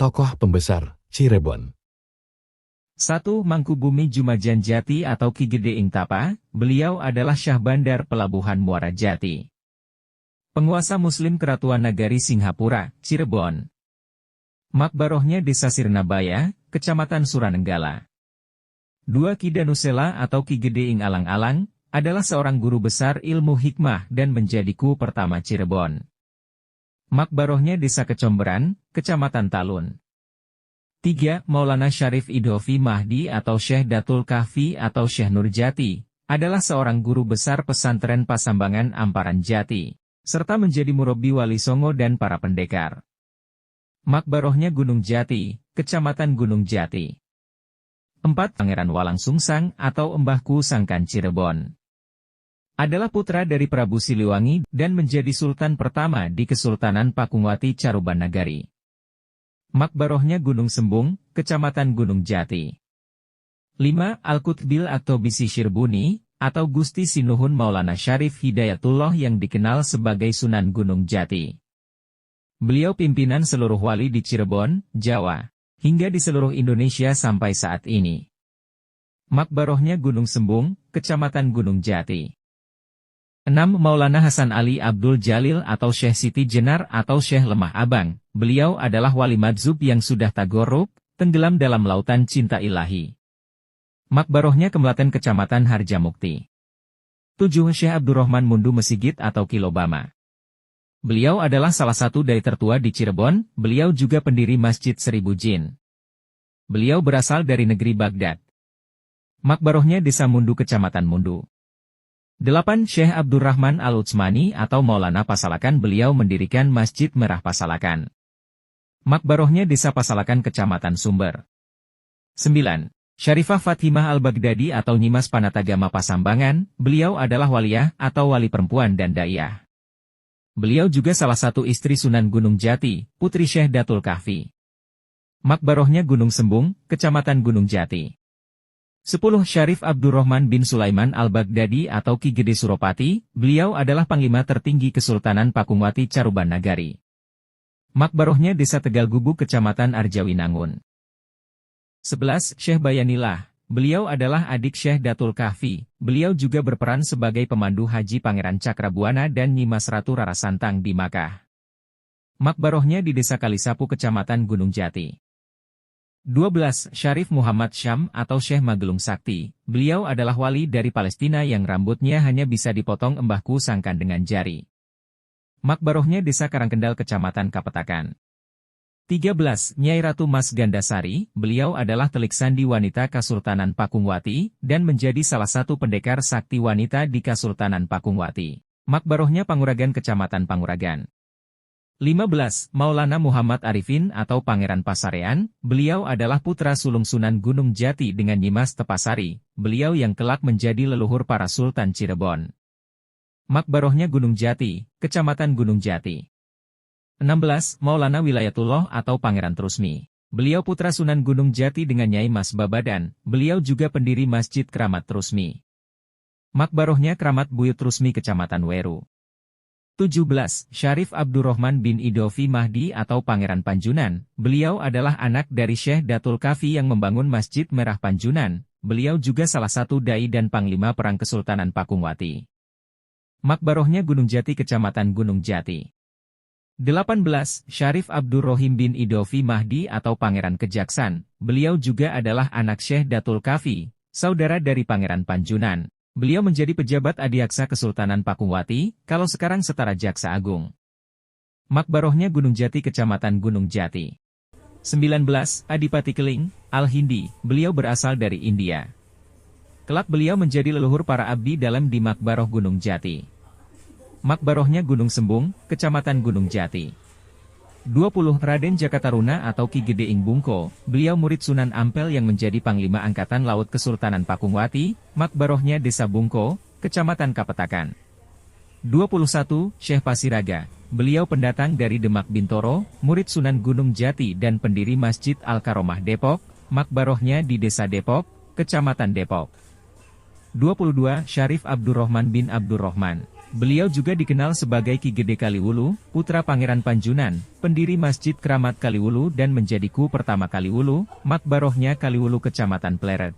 Tokoh pembesar Cirebon. 1. Mangkubumi Jumajan Jati atau Ki Gede Ing Tapa, beliau adalah Syah Bandar Pelabuhan Muara Jati. Penguasa Muslim Keratuan Nagari Singhapura, Cirebon. Makbarohnya Desa Sirnabaya, Kecamatan Suranenggala. 2. Ki Danusela atau Ki Gede Ing Alang-Alang, adalah seorang guru besar ilmu hikmah dan menjadi ku pertama Cirebon. Makbarohnya Desa Kecomberan, Kecamatan Talun. 3. Maulana Syarif Idhofi Mahdi atau Syekh Datul Kahfi atau Syekh Nurjati, adalah seorang guru besar pesantren Pasambangan Amparan Jati, serta menjadi murabbi Wali Songo dan para pendekar. Makbarohnya Gunung Jati, Kecamatan Gunung Jati. 4. Pangeran Walang Sungsang atau Mbahku Sangkan Cirebon. Adalah putra dari Prabu Siliwangi dan menjadi sultan pertama di Kesultanan Pakungwati Caruban Nagari. Makbarohnya Gunung Sembung, Kecamatan Gunung Jati. 5. Al-Qutbil atau Bisi Syirbuni, atau Gusti Sinuhun Maulana Syarif Hidayatullah yang dikenal sebagai Sunan Gunung Jati. Beliau pimpinan seluruh wali di Cirebon, Jawa, hingga di seluruh Indonesia sampai saat ini. Makbarohnya Gunung Sembung, Kecamatan Gunung Jati. 6. Maulana Hasan Ali Abdul Jalil atau Syekh Siti Jenar atau Syekh Lemah Abang, beliau adalah wali madzub yang sudah tagorruk, tenggelam dalam lautan cinta ilahi. Makbarohnya Kemlaten Kecamatan Harjamukti. 7. Syekh Abdurrahman Mundu Mesigit atau Kilobama. Beliau adalah salah satu dari tertua di Cirebon, beliau juga pendiri Masjid Seribu Jin. Beliau berasal dari negeri Baghdad. Makbarohnya Desa Mundu Kecamatan Mundu. 8. Syekh Abdurrahman Al-Utsmani atau Maulana Pasalakan, beliau mendirikan Masjid Merah Pasalakan. Makbarohnya Desa Pasalakan Kecamatan Sumber. 9. Syarifah Fatimah Al-Baghdadi atau Nyimas Panatagama Pasambangan, beliau adalah waliyah atau wali perempuan dan daiyah. Beliau juga salah satu istri Sunan Gunung Jati, putri Syekh Datul Kahfi. Makbarohnya Gunung Sembung, Kecamatan Gunung Jati. 10. Syarif Abdurrahman bin Sulaiman Al-Baghdadi atau Ki Gede Suropati, beliau adalah Panglima tertinggi Kesultanan Pakungwati Caruban Nagari. Makbarohnya Desa Tegal Gubuk Kecamatan Arjawinangun. 11. Syekh Bayanillah, beliau adalah adik Syekh Datul Kahfi, beliau juga berperan sebagai pemandu haji Pangeran Cakrabuana dan Nyimas Ratu Rara Santang di Makkah. Makbarohnya di Desa Kalisapu Kecamatan Gunung Jati. 12. Syarif Muhammad Syam atau Syekh Magelung Sakti, beliau adalah wali dari Palestina yang rambutnya hanya bisa dipotong Mbahku Sangkan dengan jari. Makbarohnya Desa Karangkendal Kecamatan Kapetakan. 13. Nyai Ratu Mas Gandasari, beliau adalah telik sandi wanita Kasultanan Pakungwati, dan menjadi salah satu pendekar sakti wanita di Kasultanan Pakungwati. Makbarohnya Panguragan Kecamatan Panguragan. 15. Maulana Muhammad Arifin atau Pangeran Pasarean, beliau adalah putra sulung Sunan Gunung Jati dengan Nyimas Tepasari, beliau yang kelak menjadi leluhur para Sultan Cirebon. Makbarohnya Gunung Jati, Kecamatan Gunung Jati. 16. Maulana Wilayatullah atau Pangeran Trusmi, beliau putra Sunan Gunung Jati dengan Nyai Mas Babadan, beliau juga pendiri Masjid Kramat Trusmi. Makbarohnya Kramat Buyut Trusmi Kecamatan Weru. 17. Syarif Abdurrahman bin Idhofi Mahdi atau Pangeran Panjunan, beliau adalah anak dari Syekh Datul Kahfi yang membangun Masjid Merah Panjunan, beliau juga salah satu dai dan panglima perang Kesultanan Pakungwati. Makbarohnya Gunung Jati Kecamatan Gunung Jati. 18. Syarif Abdurrohim bin Idhofi Mahdi atau Pangeran Kejaksan, beliau juga adalah anak Syekh Datul Kahfi, saudara dari Pangeran Panjunan. Beliau menjadi pejabat adiaksa Kesultanan Pakungwati, kalau sekarang setara Jaksa Agung. Makbarohnya Gunung Jati Kecamatan Gunung Jati. 19. Adipati Keling, Al-Hindi, beliau berasal dari India. Kelak beliau menjadi leluhur para abdi dalam di Makbaroh Gunung Jati. Makbarohnya Gunung Sembung, Kecamatan Gunung Jati. 20. Raden Jakataruna atau Ki Gede Ing Bungko, beliau murid Sunan Ampel yang menjadi Panglima Angkatan Laut Kesultanan Pakungwati, makbarohnya Desa Bungko, Kecamatan Kapetakan. 21. Syekh Pasiraga, beliau pendatang dari Demak Bintoro, murid Sunan Gunung Jati dan pendiri Masjid Al-Karomah Depok, makbarohnya di Desa Depok, Kecamatan Depok. 22. Syarif Abdurrahman bin Abdurrahman, Beliau juga dikenal sebagai Ki Gede Kaliwulu, putra Pangeran Panjunan, pendiri Masjid Keramat Kaliwulu dan menjadi ku pertama Kaliwulu, makbarohnya Kaliwulu Kecamatan Pleret.